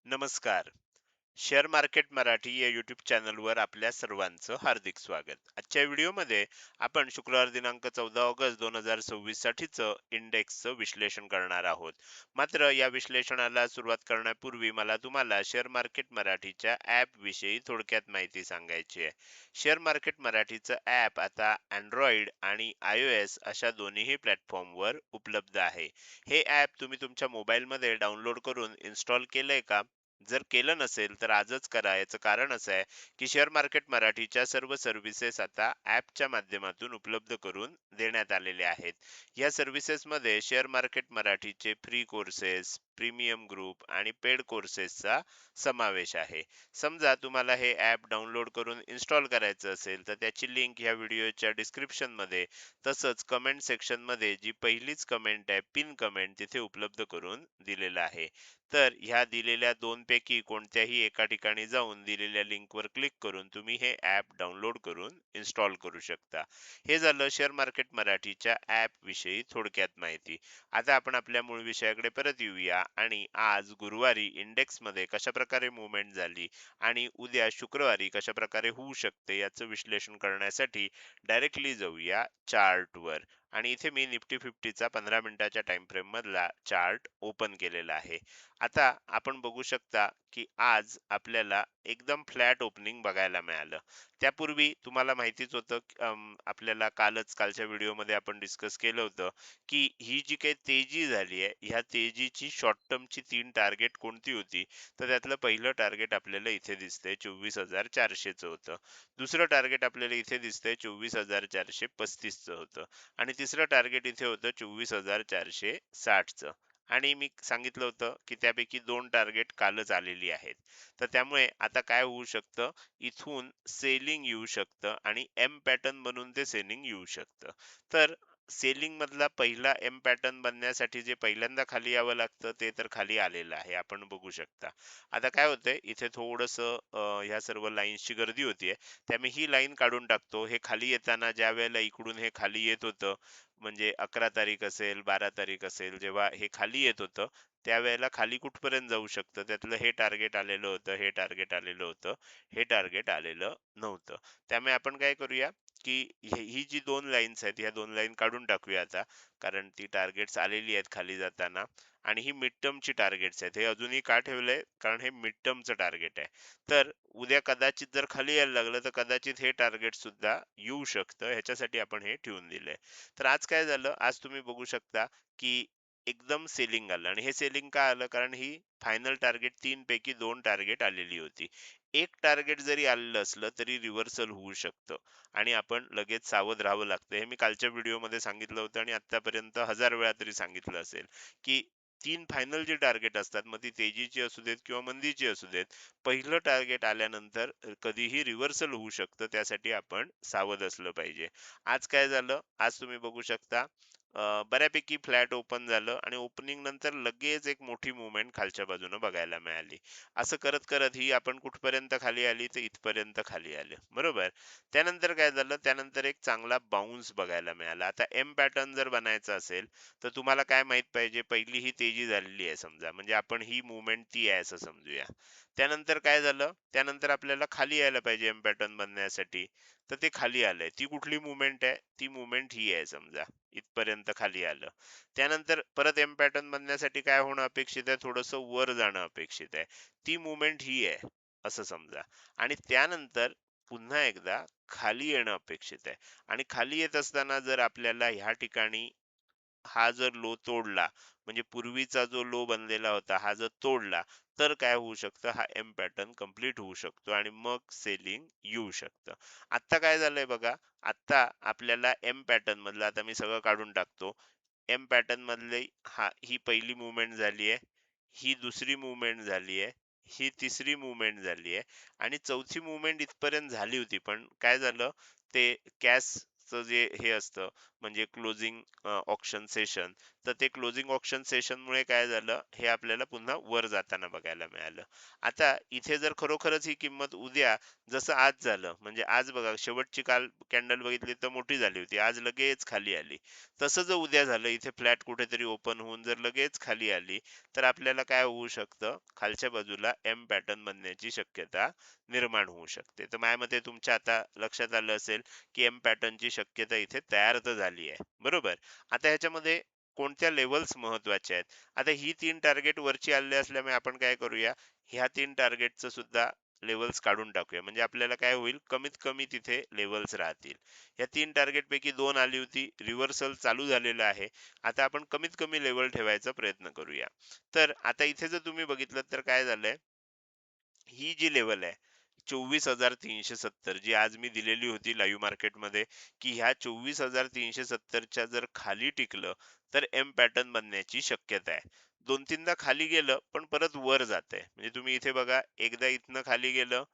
नमस्कार. Share market Marathi या YouTube चॅनलवर आपल्या सर्वांचं हार्दिक स्वागत. आजच्या व्हिडिओमध्ये आपण शुक्रवार दिनांक 14 ऑगस्ट 2026 साठीचं इंडेक्सचं विश्लेषण करणार आहोत. मात्र या विश्लेषणाला सुरुवात करण्यापूर्वी मला तुम्हाला शेअर मार्केट मराठीच्या ॲप विषयी थोडक्यात माहिती सांगायची आहे. शेअर मार्केट मराठीचं ॲप आता अँड्रॉइड आणि iOS अशा दोन्हीही प्लॅटफॉर्मवर उपलब्ध आहे. हे ॲप तुम्ही तुमच्या मोबाईलमध्ये डाउनलोड करून इन्स्टॉल केलंय का? जर केलं नसेल तर आजच करा. याचं कारण असं आहे की शेअर मार्केट मराठीच्या सर्व सर्व्हिसेस आता ॲपच्या माध्यमातून उपलब्ध करून देण्यात आलेले आहेत. या सर्व्हिसेसमध्ये शेअर मार्केट मराठीचे फ्री कोर्सेस, प्रीमियम ग्रुप आणि पेड कोर्सेसचा समावेश आहे. समजा तुम्हाला हे ॲप डाउनलोड करून इन्स्टॉल करायचं असेल तर त्याची लिंक ह्या व्हिडिओच्या डिस्क्रिप्शनमध्ये तसंच कमेंट सेक्शनमध्ये जी पहिलीच कमेंट आहे, पिन कमेंट तिथे उपलब्ध करून दिलेलं आहे. तर ह्या दिलेल्या दोनपैकी कोणत्याही एका ठिकाणी जाऊन दिलेल्या लिंकवर क्लिक करून तुम्ही हे ॲप डाउनलोड करून इन्स्टॉल करू शकता. हे झालं शेअर मार्केट मराठीच्या ॲप विषयी थोडक्यात माहिती. आता आपण आपल्या मूळ विषयाकडे परत येऊया आणि आज गुरुवारी इंडेक्समध्ये कशाप्रकारे मूव्हमेंट झाली आणि उद्या शुक्रवारी कशाप्रकारे होऊ शकते याचं विश्लेषण करण्यासाठी डायरेक्टली जाऊया चार्टवर. आणि इथे मी निफ्टी 50चा 15 मिनिटाच्या टाइम फ्रेम मधला चार्ट ओपन केलेला आहे. आता आपण बघू शकता की आज आपल्याला एकदम फ्लॅट ओपनिंग बघायला मिळालं. त्यापूर्वी तुम्हाला माहितीच होतं आपल्याला कालच्या व्हिडिओमध्ये आपण डिस्कस केलं होतं की ही जी काही तेजी झाली आहे ह्या तेजीची शॉर्ट टर्मची 3 टार्गेट कोणती होती. तर त्यातलं पहिलं टार्गेट आपल्याला इथे दिसतंय 24,400चं होतं. दुसरं टार्गेट आपल्याला इथे दिसतंय 24,435चं होतं आणि तिसरं टार्गेट इथे होतं 24,460चं. आणि मी सांगितलं होतं की त्यापैकी 2 टार्गेट कालच आलेली आहेत. तर त्यामुळे आता काय होऊ शकतं, इथून सेलिंग येऊ शकतं आणि एम पॅटर्न बनून ते सेलिंग येऊ शकतं. तर सेलिंग मधला पहिला एम पॅटर्न बनण्यासाठी जे पहिल्यांदा खाली यावं लागतं ते तर खाली आलेलं आहे, आपण बघू शकता. आता काय होतंय इथे थोडंसं ह्या सर्व लाईन्सची गर्दी होतीये. त्यामुळे ही लाईन काढून टाकतो. हे खाली येताना ज्या वेळेला इकडून हे खाली येत होतं, म्हणजे 11 तारीख असेल, 12 तारीख असेल, जेव्हा हे खाली येत होतं त्यावेळेला खाली कुठपर्यंत जाऊ शकतं, त्यातलं हे टार्गेट आलेलं होतं, हे टार्गेट आलेलं होतं, हे टार्गेट आलेलं नव्हतं. त्यामुळे आपण काय करूया की ही जी 2 लाईन्स आहेत ह्या 2 लाईन काढून टाकूया आता, कारण ती टार्गेट्स आलेली आहेत खाली जाताना. आणि ही मिड टर्मची टार्गेट्स आहेत. हे अजूनही का ठेवलंय, कारण हे मिड टर्मचं टार्गेट आहे. तर उद्या कदाचित जर खाली यायला लागलं तर कदाचित हे टार्गेट सुद्धा येऊ शकतं, ह्याच्यासाठी आपण हे ठेवून दिलंय. तर आज काय झालं, आज तुम्ही बघू शकता की एकदम सेलिंग आलं आणि हे सेलिंग का आलं, कारण ही फायनल टार्गेट 3 पैकी 2 टार्गेट आलेली होती. एक टार्गेट जरी आलेलं असलं तरी रिव्हर्सल होऊ शकतं आणि आपण लगेच सावध राहावं लागतं. हे मी कालच्या व्हिडिओमध्ये सांगितलं होतं आणि आतापर्यंत 1000 वेळा तरी सांगितलं असेल की 3 फायनल जे टार्गेट असतात, मग ती तेजीची असू देत किंवा मंदीची असू देत, पहिलं टार्गेट आल्यानंतर कधीही रिव्हर्सल होऊ शकतं, त्यासाठी आपण सावध असलं पाहिजे. आज काय झालं, आज तुम्ही बघू शकता बऱ्यापैकी फ्लॅट ओपन झालं आणि ओपनिंग नंतर लगेच एक मोठी मुवमेंट खालच्या बाजूने बघायला मिळाली. असं करत करत ही आपण कुठपर्यंत खाली आली, तर इथपर्यंत खाली आले, बरोबर. त्यानंतर काय झालं, त्यानंतर एक चांगला बाउन्स बघायला मिळाला. आता एम पॅटर्न जर बनायचा असेल तर तुम्हाला काय माहित पाहिजे, पहिली ही तेजी झालेली आहे समजा, म्हणजे आपण ही मुवमेंट ती आहे असं समजूया. त्यानंतर काय झालं, त्यानंतर आपल्याला खाली यायला पाहिजे एम पॅटर्न बनण्यासाठी. तर ते खाली आलंय. ती कुठली मुवमेंट आहे, ती मुवमेंट ही आहे समजा, इथपर्यंत खाली आलं. त्यानंतर परत एम पॅटर्न बनण्यासाठी काय होणं अपेक्षित आहे, थोडंसं वर जाणं अपेक्षित आहे. ती मुवमेंट ही आहे असं समजा. आणि त्यानंतर पुन्हा एकदा खाली येणं अपेक्षित आहे. आणि खाली येत असताना जर आपल्याला ह्या ठिकाणी हा जर लो तोडला, म्हणजे पूर्वीचा जो लो बनलेला होता हा जर तोडला, तर काय होऊ शकतं, हा एम पॅटर्न कंप्लीट होऊ शकतो आणि मग सेलिंग येऊ शकतं. आता काय झालंय बघा, आता आपल्याला एम पॅटर्न मधलं, आता मी सगळं काढून टाकतो. एम पॅटर्न मधले ही पहिली मुवमेंट झाली आहे, ही दुसरी मुवमेंट झाली आहे, ही तिसरी मुवमेंट झाली आहे आणि चौथी मुवमेंट इथपर्यंत झाली होती. पण काय झालं, ते कॅशचं जे हे असतं, म्हणजे क्लोजिंग ऑक्शन सेशन, तर ते क्लोजिंग ऑप्शन सेशनमुळे काय झालं, हे आपल्याला पुन्हा वर जाताना बघायला मिळालं. आता इथे जर खरोखरच ही किंमत उद्या जसं आज झालं, म्हणजे आज बघा शेवटची काल कॅन्डल बघितली तर मोठी झाली होती, आज लगेच खाली आली. तसं जर उद्या झालं, इथे फ्लॅट कुठेतरी ओपन होऊन जर लगेच खाली आली, तर आपल्याला काय होऊ शकतं, खालच्या बाजूला एम पॅटर्न बनण्याची शक्यता निर्माण होऊ शकते. तर माझ्या मते तुमच्या आता लक्षात आलं असेल, की एम पॅटर्नची शक्यता इथे तयार तर झाली आहे, बरोबर. आता ह्याच्यामध्ये कोणत्या लेवल्स महत्वाच्या आहेत. आता ही 3 टार्गेट वरची आलेली असल्यामुळे आपण काय करूया, ह्या 3 टार्गेटचं सुद्धा लेवल्स काढून टाकूया. म्हणजे आपल्याला काय होईल, कमीत कमी तिथे लेवल्स राहतील. या 3 टार्गेट पैकी 2 आली होती, रिव्हर्सल चालू झालेलं आहे. आता आपण कमीत कमी लेवल ठेवायचा प्रयत्न करूया. तर आता इथे जर तुम्ही बघितलं तर काय झालंय, ही जी लेवल आहे 24,370, जी आज मी दिलेली होती लाईव्ह मार्केटमध्ये, की ह्या 24,370च्या जर खाली टिकलं तर एम पॅटर्न बनण्याची शक्यता आहे. दोन तीनदा खाली गेलं पण परत वर जात आहे. म्हणजे तुम्ही इथे बघा, एकदा इथनं खाली गेलं,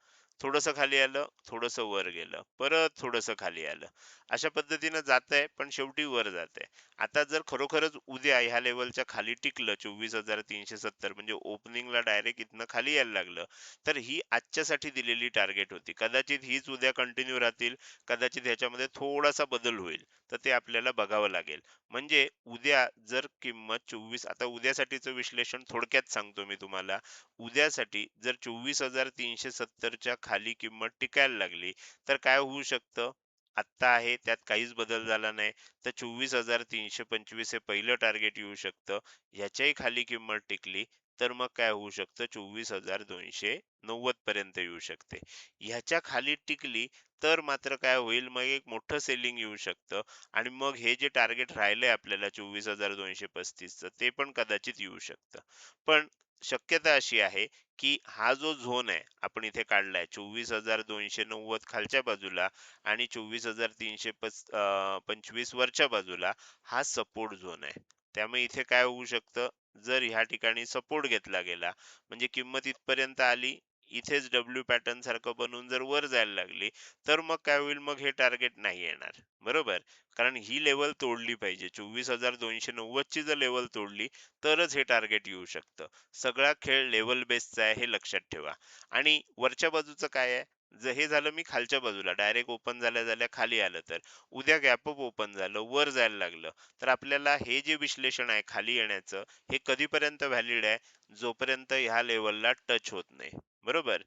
थोडंसं खाली आलं, थोडंसं वर गेलं, परत थोडंसं खाली आलं, अशा पद्धतीनं जात आहे पण शेवटी वर जात आहे. आता जर खरोखरच उद्या ह्या लेवलच्या खाली टिकलं 24,370, म्हणजे ओपनिंगला डायरेक्ट इथनं खाली यायला लागलं, तर ही आजच्यासाठी दिलेली टार्गेट होती. कदाचित हीच उद्या कंटिन्यू राहतील, कदाचित ह्याच्यामध्ये थोडासा बदल होईल. तर ते आपल्याला बघावं लागेल. म्हणजे उद्या जर किंमत 24, आता उद्यासाठीचं विश्लेषण थोडक्यात सांगतो मी तुम्हाला. उद्यासाठी जर 24,370च्या खाली किंमत टिकायला लागली, तर काय होऊ शकतं? आत्ता आहे त्यात काहीच बदल झाला नाही. तर 24,325 हे पहिलं टार्गेट येऊ शकतं. ह्याच्याही खाली किंमत टिकली, तर मग काय होऊ शकतं, 24,290 पर्यंत येऊ शकते. ह्याच्या खाली टिकली तर मात्र काय होईल, मग एक मोठं सेलिंग येऊ शकतं आणि मग हे जे टार्गेट राहिलंय आपल्याला 24,235चं, ते पण कदाचित येऊ शकतं. पण शक्यता अशी आहे, की हा जो झोन आहे आपण इथे काढलाय 24,290 खालच्या बाजूला आणि 24,325 वरच्या बाजूला, हा सपोर्ट झोन आहे. त्यामुळे इथे काय होऊ शकतं, जर ह्या ठिकाणी सपोर्ट घेतला गेला, म्हणजे किंमत इथपर्यंत आली, इथेच डब्ल्यू पॅटर्न सारखं बनवून जर वर जायला लागली, तर मग काय होईल, मग हे टार्गेट नाही येणार, बरोबर. कारण ही लेवल तोडली पाहिजे, 24,290 ची जर लेवल तोडली तरच हे टार्गेट येऊ शकतं. सगळा खेळ लेवल बेसचा आहे, हे लक्षात ठेवा. आणि वरच्या बाजूचं काय आहे, जर हे झालं मी खालच्या बाजूला डायरेक्ट ओपन झाल्या झाल्या खाली आलं, तर उद्या गॅप अप ओपन झालं, वर जायला लागलं, तर आपल्याला हे जे विश्लेषण आहे खाली येण्याचं, हे कधीपर्यंत व्हॅलिड आहे, जोपर्यंत ह्या लेवलला टच होत नाही, बरोबर.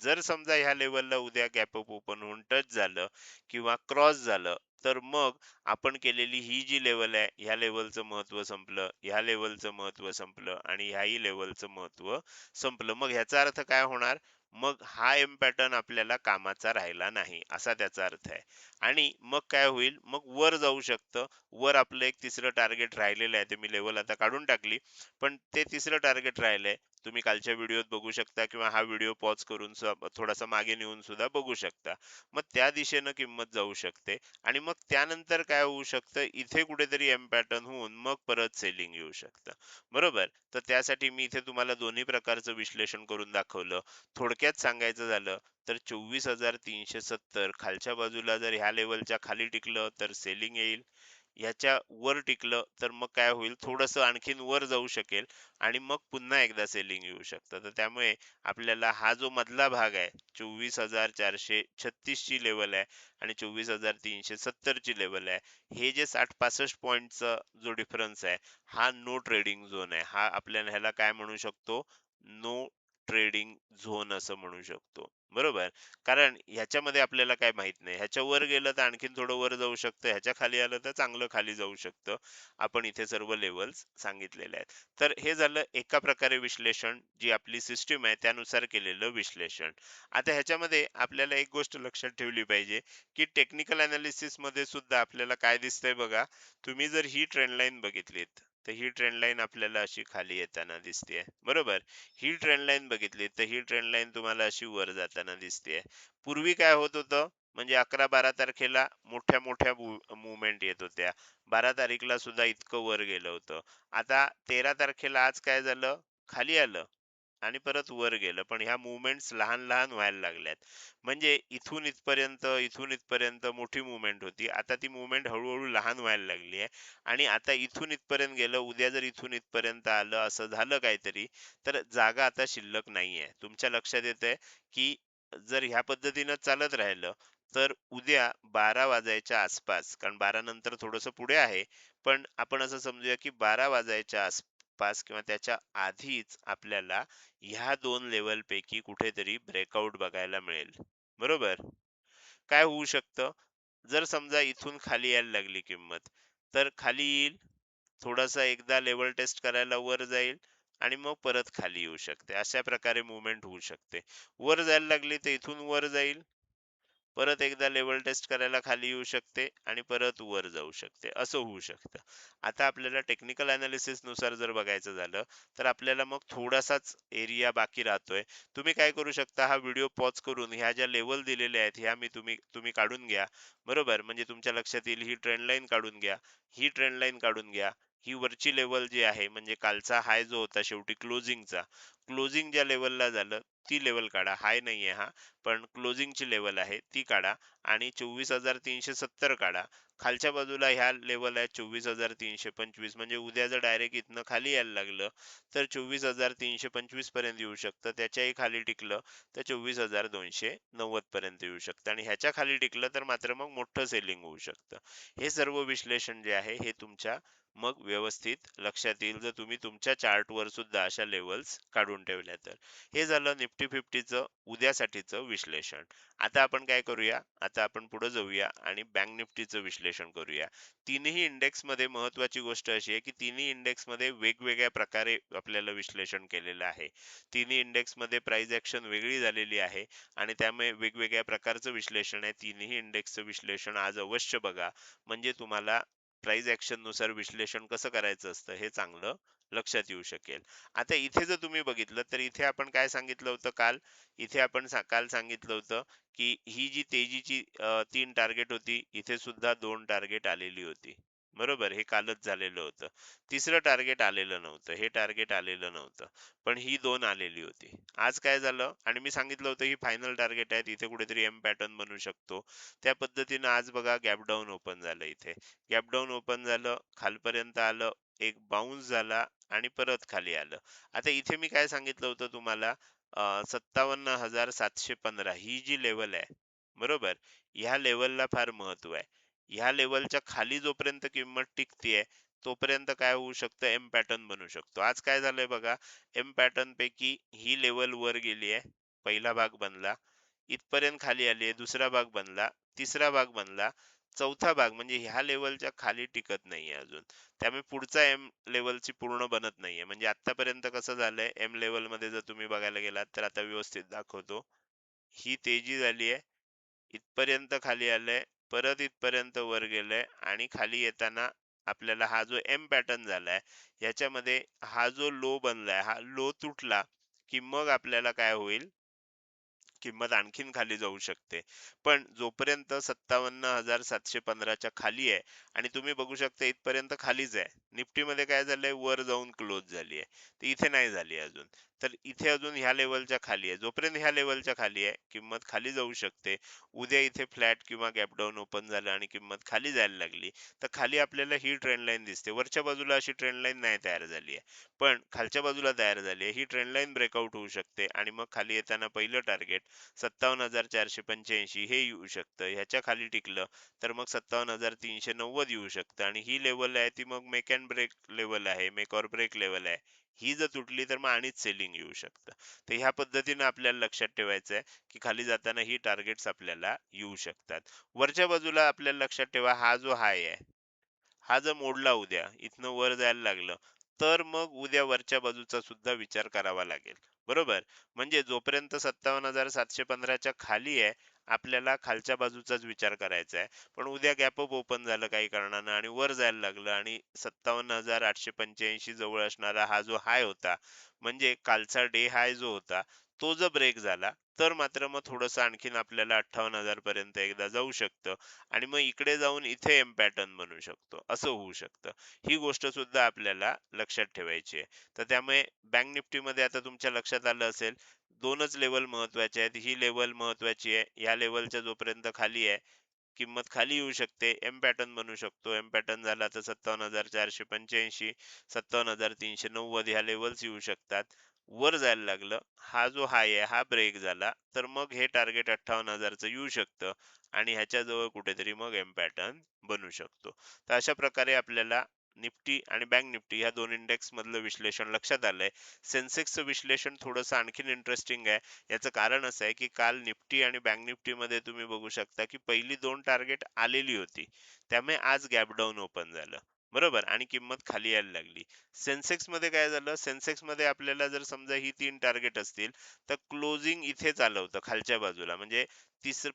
जर समजा ह्या लेवलला उद्या गॅप अप ओपन होऊन टच झालं किंवा क्रॉस झालं, तर मग आपण केलेली ही जी लेवल आहे, ह्या लेवलचं महत्व संपलं, ह्या लेवलचं महत्व संपलं आणि ह्याही लेवलचं महत्व संपलं. मग ह्याचा अर्थ काय होणार, मग हा एम पॅटर्न आपल्याला कामाचा राहिला नाही, असा त्याचा अर्थ आहे. आणि मग काय होईल, मग वर जाऊ शकतं. वर आपलं एक तिसरं टार्गेट राहिलेलं आहे, ते मी लेवल आता काढून टाकली, पण ते तिसरं टार्गेट राहिलंय. तुम्ही कालच्या व्हिडिओत बघू शकता किंवा हा व्हिडिओ पॉज करून थोडासा मागे नेऊन सुद्धा बघू शकता. मग त्या दिशेनं किंमत जाऊ शकते आणि मग त्यानंतर काय होऊ शकतं, इथे कुठेतरी एम पॅटर्न होऊन मग परत सेलिंग येऊ शकतं, बरोबर. तर त्यासाठी मी इथे तुम्हाला दोन्ही प्रकारचं विश्लेषण करून दाखवलं. थोडक्यात सांगायचं झालं तर 24,370 खालच्या बाजूला जर ह्या लेवलच्या खाली टिकलं तर सेलिंग येईल. ह्याच्या वर टिकलं तर मग काय होईल, थोडंसं आणखीन वर जाऊ शकेल आणि मग पुन्हा एकदा सेलिंग येऊ शकतं. तर त्यामुळे आपल्याला हा जो मधला भाग आहे, 24,436 ची लेवल आहे आणि 24,370 ची लेवल आहे, हे जे 60-65 पॉईंटचा जो डिफरन्स आहे, हा नो ट्रेडिंग झोन आहे. हा आपल्याला ह्याला काय म्हणू शकतो, नो ट्रेडिंग झोन असं म्हणू शकतो, बरोबर. कारण ह्याच्यामध्ये आपल्याला काय माहित नाही, ह्याच्या वर गेलं तर आणखीन थोडं वर जाऊ शकतं, ह्याच्या खाली आलं तर चांगलं खाली जाऊ शकतं. आपण इथे सर्व लेवल्स सांगितलेले आहेत. तर हे झालं एका प्रकारे विश्लेषण, जी आपली सिस्टीम आहे त्यानुसार केलेलं विश्लेषण. आता ह्याच्यामध्ये आपल्याला एक गोष्ट लक्षात ठेवली पाहिजे, की टेक्निकल अनालिसिस मध्ये सुद्धा आपल्याला काय दिसतंय बघा. तुम्ही जर ही ट्रेंड लाईन बघितलीत, तर ही ट्रेंड लाईन आपल्याला अशी खाली येताना दिसते, बरोबर. ही ट्रेंड लाईन बघितली तर ही ट्रेंड लाईन तुम्हाला अशी वर जाताना दिसते. पूर्वी काय होत होतं, म्हणजे 11-12 तारखेला मोठ्या मोठ्या मुवमेंट येत होत्या. 12 तारीखला सुद्धा इतकं वर गेलं होतं. आता 13 तारखेला आज काय झालं, खाली आलं. आणि परत वर गेलं. पण ह्या मूव्हमेंट्स लहान-लहान व्हायला लागल्यात. म्हणजे इथून इथपर्यंत मोठी मूव्हमेंट होती. आता ती मूव्हमेंट हळू लहान व्हायला लागली आहे आणि आता इथून इथपर्यंत गेलं, उद्या जर इथून इथपर्यंत आलं, असं झालं काहीतरी, तर जागा आता शिल्लक नाहीये. तुमच्या लक्षात येतंय, की जर ह्या पद्धतीनं चालत राहिलं, तर उद्या 12 वाजायच्या आसपास, कारण 12 नंतर थोडंसं पुढे आहे, पण आपण असं समजूया, की 12 वाजायच्या आसपास किंवा त्याच्या आधीच आपल्याला ह्या 2 लेव्हलपैकी कुठेतरी ब्रेकआउट बघायला मिळेल. बरोबर? काय होऊ शकतं? जर समजा इथून खाली यायला लागली किंमत, तर खाली येईल, थोडासा एकदा लेव्हल टेस्ट करायला वर जाईल आणि मग परत खाली येऊ शकते. अशा प्रकारे मूव्हमेंट होऊ शकते. वर जायला लागली तर इथून वर जाईल, परत एकदा लेवल टेस्ट करायला खाली येऊ शकते आणि परत वर जाऊ शकते, असं होऊ शकतं. आता आपल्याला टेक्निकल अनालिसिस नुसार जर बघायचं झालं, तर आपल्याला मग थोडासाच एरिया बाकी राहतोय. तुम्ही काय करू शकता, हा व्हिडिओ पॉज करून ह्या ज्या लेवल दिलेल्या आहेत ह्या तुम्ही तुम्ही काढून घ्या. बरोबर, म्हणजे तुमच्या लक्षात येईल, ही ट्रेंड लाईन काढून घ्या, ही ट्रेंड लाईन काढून घ्या, ही वरची लेवल जी आहे, म्हणजे कालचा हाय जो होता शेवटी क्लोजिंगचा, क्लोजिंग ज्या लेवलला झालं ती लेवल काढा. हाय नाहीये हा, पण क्लोजिंगची लेवल आहे ती काढा आणि 24,370 काढा. खालच्या बाजूला ह्या लेवल आहे 24,325, म्हणजे उद्या जर डायरेक्ट इथनं खाली यायला लागलं तर 24,325 पर्यंत येऊ शकतं. त्याच्याही खाली टिकलं तर 24,290 पर्यंत येऊ शकतं आणि ह्याच्या खाली टिकलं तर मात्र मग मोठं सेलिंग होऊ शकतं. हे सर्व विश्लेषण जे आहे हे तुमच्या मग व्यवस्थित लक्षात येईल, जर तुम्ही तुमच्या चार्टवर सुद्धा अशा लेवल्स काढून ठेवल्या तर. हे झालं निफ्टी फिफ्टीचं उद्यासाठीचं विश्लेषण. आता आपण काय करूया, आता आपण पुढे जाऊया आणि बँक निफ्टीचं विश्लेषण करूया. तिन्ही इंडेक्स मध्ये महत्वाची गोष्ट अशी आहे, की तिन्ही इंडेक्स मध्ये वेगवेगळ्या प्रकारे आपल्याला विश्लेषण केलेलं आहे. तिन्ही इंडेक्स मध्ये प्राइस ऍक्शन वेगळी झालेली आहे आणि त्यामुळे वेगवेगळ्या प्रकारचं विश्लेषण आहे. तिन्ही इंडेक्सचं विश्लेषण आज अवश्य बघा, म्हणजे तुम्हाला प्राइस ऍक्शन नुसार विश्लेषण कसं करायचं असतं हे चांगलं लक्षात येऊ शकेल. आता इथे जर तुम्ही बघितलं तर इथे आपण काय सांगितलं होतं काल, इथे आपण काल सांगितलं होतं, की ही जी तेजीची 3 टार्गेट होती, इथे सुद्धा 2 टार्गेट आलेली होती. बरोबर, हे कालच झालेलं होतं. तिसरं टार्गेट आलेलं नव्हतं, हे टार्गेट आलेलं नव्हतं, पण ही 2 आलेली होती. आज काय झालं, आणि मी सांगितलं होतं ही फायनल टार्गेट आहेत, इथे कुठेतरी एम पॅटर्न बनू शकतो. त्या पद्धतीनं आज बघा गॅप डाऊन ओपन झालं, इथे गॅप डाऊन ओपन झालं, खालपर्यंत आलं, एक बाउन्स झाला आणि परत खाली आलं. आता इथे मी काय सांगितलं होतं तुम्हाला, 57,715 ही जी लेवल आहे, बरोबर, ह्या लेवलला फार महत्व आहे. ह्या लेवलच्या खाली जोपर्यंत किंमत टिकतेय तोपर्यंत काय होऊ शकतं, एम पॅटर्न बनू शकतो. आज काय झालंय बघा, एम पॅटर्न पैकी ही लेवल वर गेली आहे, पहिला भाग बनला, इथपर्यंत खाली आली आहे, दुसरा भाग बनला, तिसरा भाग बनला, चौथा भाग म्हणजे ह्या लेवलच्या खाली टिकत नाहीये अजून. त्यामुळे पुढचा एम लेवलची पूर्ण बनत नाहीये. म्हणजे आतापर्यंत कसं झालंय, एम लेवल मध्ये जर तुम्ही बघायला गेलात तर आता व्यवस्थित दाखवतो, ही तेजी झाली आहे, इथपर्यंत खाली आलंय, परत इथपर्यंत वर गेलंय आणि खाली येताना आपल्याला हा जो एम पॅटर्न झालाय, ह्याच्यामध्ये हा जो लो बनलाय, हा लो तुटला की मग आपल्याला काय होईल, किंमत आणखीन खाली जाऊ शकते. पण जोपर्यंत 57,715च्या खाली आहे आणि तुम्ही बघू शकता इथपर्यंत खालीच आहे. निफ्टीमध्ये काय झालंय, वर जाऊन क्लोज झाली आहे. तर इथे नाही झाली अजून. तर इथे अजून ह्या लेव्हलच्या खाली आहे. जोपर्यंत ह्या लेव्हलच्या खाली आहे, किंमत खाली जाऊ शकते. उद्या इथे फ्लॅट किंवा गॅप डाउन ओपन झालं आणि किंमत खाली जायला लागली, तर खाली आपल्याला ही ट्रेंड लाईन दिसते. वरच्या बाजूला अशी ट्रेंड लाईन नाही तयार झाली आहे. पण खालच्या बाजूला तयार झाली आहे. ही ट्रेंड लाईन ब्रेकआउट होऊ शकते आणि मग खाली येताना पहिलं टार्गेट 57,485 हे येऊ शकतं. ह्याच्या खाली टिकलं तर मग 57,390 येऊ शकतं आणि ही लेवल आहे ती मग मेक अँड ब्रेक लेवल आहे, मेक ऑर ब्रेक लेवल आहे. ही जर तुटली तर मग आणिच सेलिंग येऊ शकतं. तर ह्या पद्धतीने आपल्याला लक्षात ठेवायचं आहे, की खाली जाताना ही टार्गेट्स आपल्याला येऊ शकतात. वरच्या बाजूला आपल्याला लक्षात ठेवा, हा जो हाय आहे, हा जर मोडला उद्या, इथनं वर जायला लागलं, तर मग उद्या वरच्या बाजूचा सुद्धा विचार करावा लागेल. बरोबर? म्हणजे जोपर्यंत 57,715च्या खाली आहे, आपल्याला खालच्या बाजूचाच विचार करायचा आहे. पण उद्या गॅप अप ओपन झालं काही कारणानं आणि वर जायला लागलं आणि 57,885 जवळ असणारा हा जो हाय होता, म्हणजे कालचा डे हाय जो होता, तो जर ब्रेक झाला, तर मात्र मग थोडंसं आणखीन आपल्याला 58,000 पर्यंत एकदा जाऊ शकतं आणि मग इकडे जाऊन इथे एम पॅटर्न बनू शकतो. असं होऊ शकतं. ही गोष्ट सुद्धा आपल्याला लक्षात ठेवायची आहे. तर त्यामुळे बँक निफ्टीमध्ये आता तुमच्या लक्षात आलं असेल, 2च लेव्हल महत्त्वाचे आहेत. ही लेव्हल महत्त्वाची आहे. या लेव्हलच्या जोपर्यंत खाली आहे, किंमत खाली येऊ शकते. एम पॅटर्न बनू शकतो. एम पॅटर्न झाला तर 57,485, 57,390 ह्या लेव्हल्स येऊ शकतात. वर जायला लागलं, हा जो हाय आहे हा ब्रेक झाला, तर मग हे टार्गेट 58,000 चं येऊ शकतं आणि ह्याच्याजवळ कुठेतरी मग एम पॅटर्न बनू शकतो. तर अशा प्रकारे आपल्याला निफ्टी आणि बँक निफ्टी ह्या 2 इंडेक्स मधलं विश्लेषण लक्षात आलंय. सेन्सेक्सचं विश्लेषण थोडंसं आणखीन इंटरेस्टिंग आहे. याचं कारण असं आहे, की काल निफ्टी आणि बँक निफ्टीमध्ये तुम्ही बघू शकता, की पहिली 2 टार्गेट आलेली होती. त्यामुळे आज गॅप डाउन ओपन झालं. बरोबर आणि किंमत खाली यायला लागली. सेन्सेक्समध्ये काय झालं? सेन्सेक्समध्ये आपल्याला जर समजा ही 3 टार्गेट असतील, तर क्लोजिंग इथेच आलं होतं खालच्या बाजूला. म्हणजे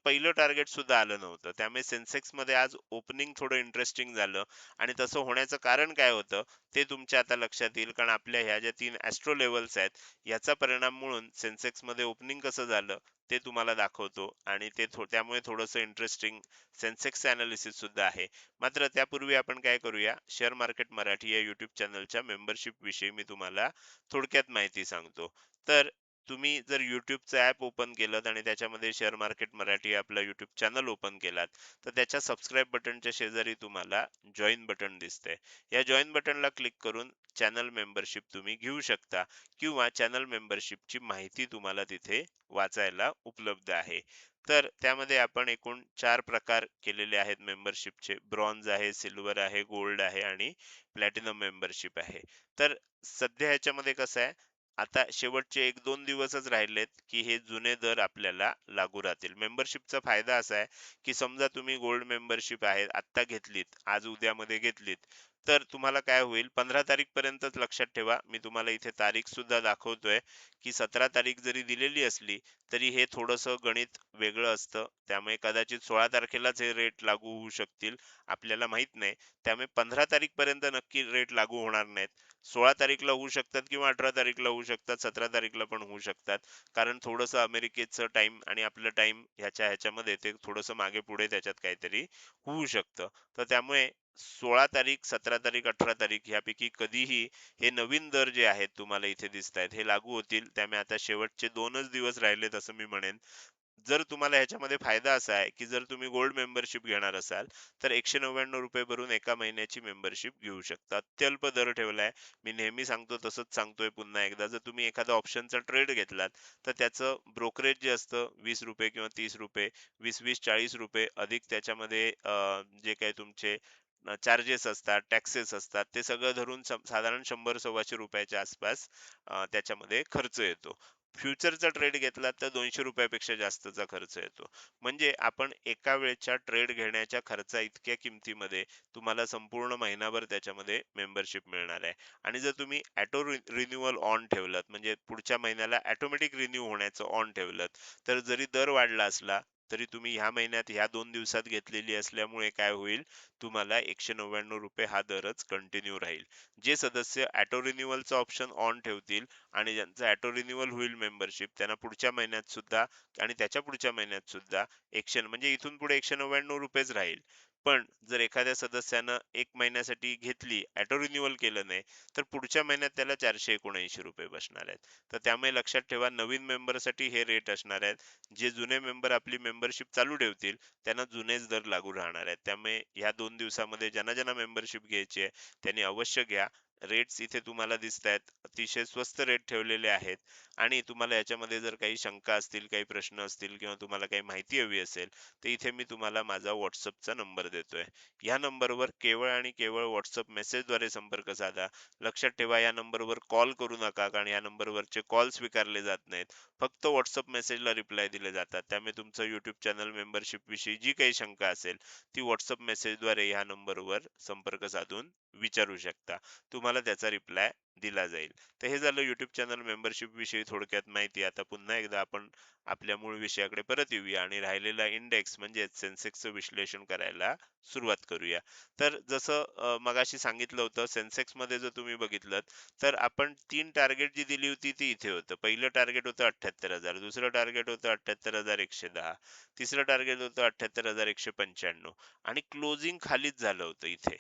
पहिलं टार्गेट सुद्धा आलं नव्हतं. त्यामुळे सेन्सेक्समध्ये आज ओपनिंग थोडं इंटरेस्टिंग झालं आणि तसं होण्याचं कारण काय होतं, ते तुमच्या आता लक्षात येईल. कारण आपल्या ह्या ज्या 3 ॲस्ट्रो लेव्हल्स आहेत, याचा परिणाम म्हणून सेन्सेक्समध्ये ओपनिंग कसं झालं, ते तुम्हाला दाखवतो आणि त्यामुळे थोडंसं इंटरेस्टिंग सेन्सेक्सचं एनालिसिस सुद्धा आहे. मात्र त्यापूर्वी आपण काय करूया, शेअर मार्केट मराठी या यूट्यूब चॅनलच्या मेंबरशिप विषयी मी तुम्हाला थोडक्यात माहिती सांगतो. तर तुम्ही जर YouTubeचं ॲप ओपन केलंत आणि त्याच्यामध्ये शेअर मार्केट मराठी आपला YouTube चॅनल ओपन केलात, तर त्याच्या सबस्क्राईब बटनच्या शेजारी तुम्हाला जॉइन बटन दिसतंय. या जॉइन बटनला क्लिक करून चॅनल मेंबरशिप तुम्ही घेऊ शकता किंवा चॅनल मेंबरशिपची माहिती तुम्हाला तिथे वाचायला उपलब्ध आहे. तर त्यामध्ये आपण एकूण 4 प्रकार केलेले आहेत मेंबरशिपचे. ब्रॉन्झ आहे, सिल्व्हर आहे, गोल्ड आहे आणि प्लॅटिनम मेंबरशिप आहे. तर सध्या ह्याच्यामध्ये कसं आहे, आता शेवटचे 1-2 दिवसच राहिलेत, की हे जुने दर आपल्याला लागू राहतील. मेंबरशिपचा फायदा असा आहे, की समजा तुम्ही गोल्ड मेंबरशिप आहे, आत्ता घेतलीत, आज उद्यामध्ये घेतलीत, तर तुम्हाला काय होईल 15 तारीखपर्यंतच लक्षात ठेवा. मी तुम्हाला इथे तारीख सुद्धा दाखवतोय, की 17 तारीख जरी दिलेली असली, तरी हे थोडंसं गणित वेगळं असतं. त्यामुळे कदाचित 16 तारखेलाच हे रेट लागू होऊ शकतील. आपल्याला माहीत नाही. त्यामुळे 15 तारीखपर्यंत नक्की रेट लागू होणार नाहीत. 16 तारीखला होऊ शकतात किंवा 18 तारीखला होऊ शकतात, 17 तारीखला पण होऊ शकतात. कारण थोडंसं अमेरिकेचं टाईम आणि आपलं टाईम ह्याच्यामध्ये ते थोडंसं मागे-पुढे त्याच्यात काहीतरी होऊ शकतं. तर त्यामुळे 16 तारीख, 17 तारीख, 18 तारीख ह्यापैकी कधीही हे नवीन दर जे आहेत तुम्हाला इथे दिसतायत, हे लागू होतील. त्यामुळे आता शेवटचे 2च दिवस राहिलेत असं मी म्हणेन. जर तुम्हाला ह्याच्यामध्ये फायदा असा आहे, की जर तुम्ही गोल्ड मेंबरशिप घेणार असाल, तर ₹199 भरून एका महिन्याची मेंबरशिप घेऊ शकता. अत्यल्प दर ठेवलाय. मी नेहमी सांगतो तसंच सांगतोय पुन्हा एकदा. जर तुम्ही एखादा ऑप्शनचा ट्रेड घेतलात, तर त्याचं ब्रोकरेज जे असतं ₹20 किंवा ₹30, 20-20, ₹40 अधिक त्याच्यामध्ये जे काही तुमचे चार्जेस असतात, टॅक्सेस असतात, ते सगळं धरून साधारण ₹100-125 च्या आसपास त्याच्यामध्ये खर्च येतो. फ्युचरचा ट्रेड घेतला तर ₹200 पेक्षा जास्तचा खर्च येतो. म्हणजे आपण एका वेळच्या ट्रेड घेण्याच्या खर्चा इतक्या किमतीमध्ये तुम्हाला संपूर्ण महिनाभर त्याच्यामध्ये मेंबरशिप मिळणार आहे. आणि जर तुम्ही ऑटो रिन्यूअल ऑन ठेवलत, म्हणजे पुढच्या महिन्याला ऑटोमॅटिक रिन्यू होण्याचं ऑन ठेवलत, तर जरी दर वाढला असला, तरी तुम्ही ह्या महिन्यात ह्या 2 दिवसात घेतलेली असल्यामुळे काय होईल, तुम्हाला ₹199 हा दरच कंटिन्यू राहील. जे सदस्य ऑटो रिन्यूअलचा ऑप्शन ऑन ठेवतील आणि ज्यांचं ऑटो रिन्यूअल होईल मेंबरशिप, त्यांना पुढच्या महिन्यात सुद्धा आणि त्याच्या पुढच्या महिन्यात सुद्धा म्हणजे इथून पुढे ₹199 राहील. पण जर एखाद्या सदस्यानं 1 महिन्यासाठी घेतली, ऑटो रिन्यूअल केलं नाही, तर पुढच्या महिन्यात त्याला ₹479 बसणार आहेत. तर त्यामुळे लक्षात ठेवा, नवीन मेंबरसाठी हे रेट असणार आहेत. जे जुने मेंबर आपली मेंबरशिप चालू ठेवतील, त्यांना जुनेच दर लागू राहणार आहेत. त्यामुळे ह्या 2 दिवसामध्ये ज्यांना मेंबरशिप घ्यायची आहे, त्यांनी अवश्य घ्या. रेट्स इथे तुम्हाला दिसतायत. अतिशय स्वस्त रेट ठेवलेले आहेत आणि तुम्हाला याच्यामध्ये जर काही शंका असतील, काही प्रश्न असतील किंवा तुम्हाला काही माहिती हवी असेल, तर इथे मी तुम्हाला माझा WhatsAppचा नंबर देतोय. ह्या नंबरवर केवळ आणि केवळ WhatsApp मेसेजद्वारे संपर्क साधा. लक्षात ठेवा, या नंबरवर कॉल करू नका, कारण या नंबरवरचे कॉल स्वीकारले जात नाहीत. फक्त WhatsApp मेसेजला रिप्लाय दिले जातात. त्यामुळे तुमचं YouTube चॅनल मेंबरशिप विषयी जी काही शंका असेल, ती WhatsApp मेसेजद्वारे ह्या नंबरवर संपर्क साधून विचारू शकता. तुम्हाला त्याचा रिप्लाय दिला जाईल. तर हे झालं YouTube चॅनल मेंबरशिप विषयी थोडक्यात माहिती. आता पुन्हा एकदा आपण आपल्या मूळ विषयाकडे परत येऊया आणि राहिलेला इंडेक्स म्हणजेच सेन्सेक्सचं विश्लेषण करायला सुरुवात करूया. तर जसं मगाशी सांगितलं होतं, सेन्सेक्समध्ये जर तुम्ही बघितलंत, तर आपण 3 टार्गेट जी दिली होती ती इथे होतं. पहिलं टार्गेट होतं 78,000, दुसरं टार्गेट होतं 78,110, तिसरं टार्गेट होतं 78,195 आणि क्लोजिंग खालीच झालं होतं इथे.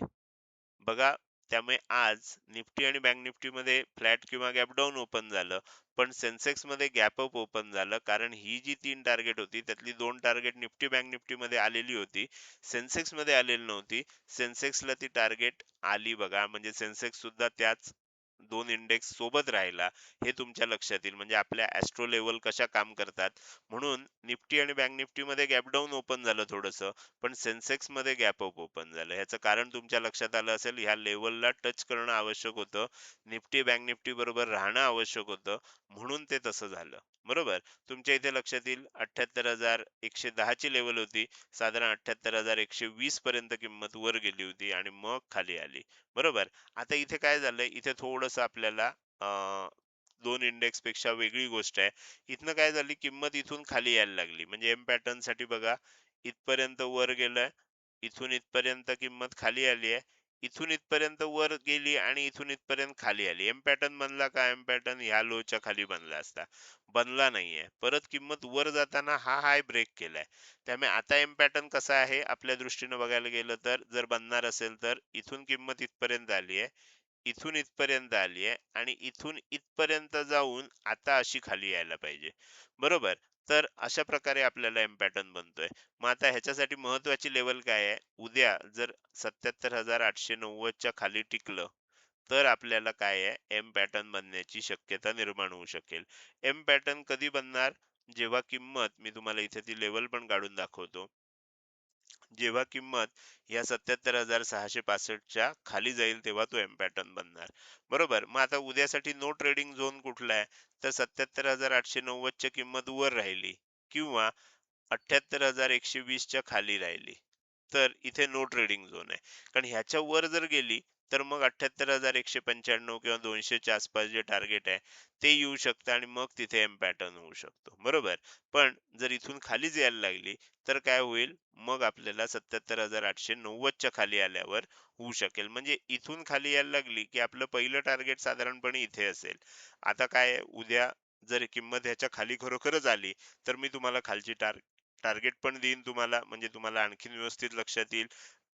बघा, त्यामुळे आज निफ्टी आणि बँक निफ्टीमध्ये फ्लॅट किंवा गॅप डाऊन ओपन झालं, पण सेन्सेक्समध्ये गॅप अप ओपन झालं. कारण ही जी 3 टार्गेट होती त्यातली 2 टार्गेट निफ्टी बँक निफ्टीमध्ये आलेली होती. सेन्सेक्समध्ये आलेली नव्हती. सेन्सेक्सला ती टार्गेट आली बघा. म्हणजे सेन्सेक्स सुद्धा त्याच 2 इंडेक्स सोबत राहिला. हे तुमच्या लक्षात येईल. म्हणजे आपल्या ॲस्ट्रो लेव्हल कशा काम करतात. म्हणून निफ्टी आणि बँक निफ्टीमध्ये गॅप डाऊन ओपन झालं थोडंसं. पण सेन्सेक्समध्ये गॅप अप ओपन झालं. ह्याचं कारण तुमच्या लक्षात आलं असेल, ह्या लेव्हलला टच करणं आवश्यक होतं. निफ्टी बँक निफ्टी बरोबर राहणं आवश्यक होतं. म्हणून ते तसं झालं. बरोबर. तुमच्या इथे लक्षात येईल 78,110 ची लेव्हल होती. साधारण 78,120 पर्यंत किंमत वर गेली होती आणि मग खाली आली. बरोबर. आता इथे काय झालंय, इथे थोडंसं आपल्याला अ, 2 इंडेक्स पेक्षा वेगळी गोष्ट आहे. इथनं काय झाली, किंमत इथून खाली यायला लागली. म्हणजे एम पॅटर्न साठी बघा, इथपर्यंत वर गेलंय, इथून इथपर्यंत किंमत खाली आली आहे, इथून इथपर्यंत वर गेली आणि इथून इथपर्यंत खाली आली. एम पॅटर्न बनला का? एम पॅटर्न ह्या लोच्या खाली बनला असता, बनला नाहीये. परत किंमत वर जाताना हा हाय ब्रेक केलाय. त्यामुळे आता एम पॅटर्न कसा आहे आपल्या दृष्टीने बघायला गेलं तर, जर बनणार असेल तर इथून किंमत इथपर्यंत आली आहे, इथून इथपर्यंत आली आहे आणि इथून इथपर्यंत जाऊन आता अशी खाली यायला पाहिजे. बरोबर. तर अशा प्रकारे आपल्याला एम पॅटर्न बनतोय. मग आता ह्याच्यासाठी महत्वाची लेवल काय आहे, उद्या जर 77,890 च्या खाली टिकलं, तर आपल्याला काय आहे, एम पॅटर्न बनण्याची शक्यता निर्माण होऊ शकेल. एम पॅटर्न कधी बनणार, जेव्हा किंमत, मी तुम्हाला इथे ती लेवल पण काढून दाखवतो, जेव्हा किंमत या 77,665 च्या खाली जाईल तेव्हा तो एम पॅटर्न बनणार. बरोबर. मग आता उद्यासाठी नो ट्रेडिंग झोन कुठला आहे, तर 77,890 च्या किंमत वर राहिली किंवा 78,120 च्या खाली राहिली, तर इथे नो ट्रेडिंग झोन आहे. कारण ह्याच्या वर जर गेली तर मग 78,195 किंवा 200च्या आसपास जे टार्गेट आहे ते येऊ शकतं आणि मग तिथे एम पॅटर्न होऊ शकतो. बरोबर. पण जर इथून खालीच यायला लागली तर काय होईल, मग आपल्याला 77,890 च्या खाली आल्यावर होऊ शकेल. म्हणजे इथून खाली यायला लागली की आपलं पहिलं टार्गेट साधारणपणे इथे असेल. आता काय आहे, उद्या जर किंमत ह्याच्या खाली खरोखरच आली तर मी तुम्हाला खालची टार्गेट पण देईन तुम्हाला, म्हणजे तुम्हाला आणखीन व्यवस्थित लक्षात येईल.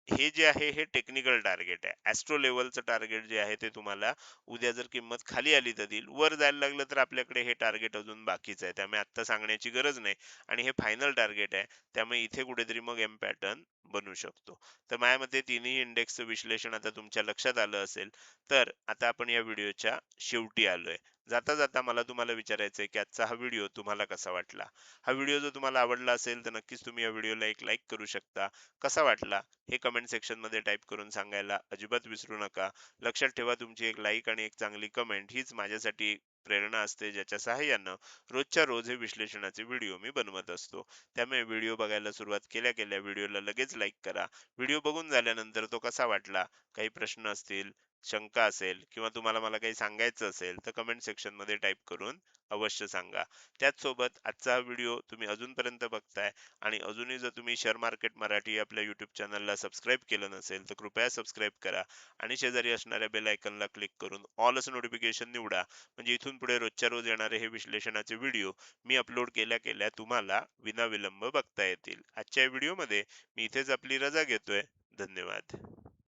हे जे आहे हे टेक्निकल टार्गेट आहे. ॲस्ट्रो लेव्हलचं टार्गेट जे आहे ते तुम्हाला उद्या जर किंमत खाली आली तर देईल. वर जायला लागलं तर आपल्याकडे हे टार्गेट अजून बाकीच आहे. त्यामुळे आत्ता सांगण्याची गरज नाही आणि हे फायनल टार्गेट आहे. त्यामुळे इथे कुठेतरी मग एम पॅटर्न बनू शकतो. तर माझ्या मते तिन्ही इंडेक्सचं विश्लेषण आता तुमच्या लक्षात आलं असेल. तर आता आपण या व्हिडिओच्या शेवटी आलोय. जाता जाता मला तुम्हाला विचारायचं आहे की आजचा हा व्हिडिओ तुम्हाला कसा वाटला. हा व्हिडिओ जर तुम्हाला आवडला असेल तर नक्कीच तुम्ही या व्हिडिओला एक लाईक करू शकता. कसा वाटला हे कमेंट सेक्शन मध्ये टाईप करून सांगायला अजिबात विसरू नका. लक्षात ठेवा, तुमची एक लाईक आणि एक चांगली कमेंट हीच माझ्यासाठी प्रेरणा असते, ज्याच्या सहाय्यानं रोजच्या रोज हे विश्लेषणाचे व्हिडिओ मी बनवत असतो. त्यामुळे व्हिडिओ बघायला सुरुवात केल्या केल्या व्हिडिओला लगेच लाईक करा. व्हिडिओ बघून झाल्यानंतर तो कसा वाटला, काही प्रश्न असतील, शंका असेल किंवा तुम्हाला मला काही सांगायचं असेल तर कमेंट सेक्शन मध्ये टाईप करून अवश्य सांगा. त्याचसोबत आजचा हा व्हिडिओ तुम्ही अजूनपर्यंत बघताय आणि अजूनही जर तुम्ही शेअर मार्केट मराठी आपल्या युट्यूब चॅनलला सबस्क्राईब केलं नसेल तर कृपया सबस्क्राईब करा आणि शेजारी असणाऱ्या बेल आयकॉनला क्लिक करून ऑल असं नोटिफिकेशन निवडा. म्हणजे इथून पुढे रोजच्या रोज येणारे हे विश्लेषणाचे व्हिडिओ मी अपलोड केल्या केल्या तुम्हाला विनाविलंब बघता येतील. आजच्या व्हिडिओमध्ये मी इथेच आपली रजा घेतोय. धन्यवाद.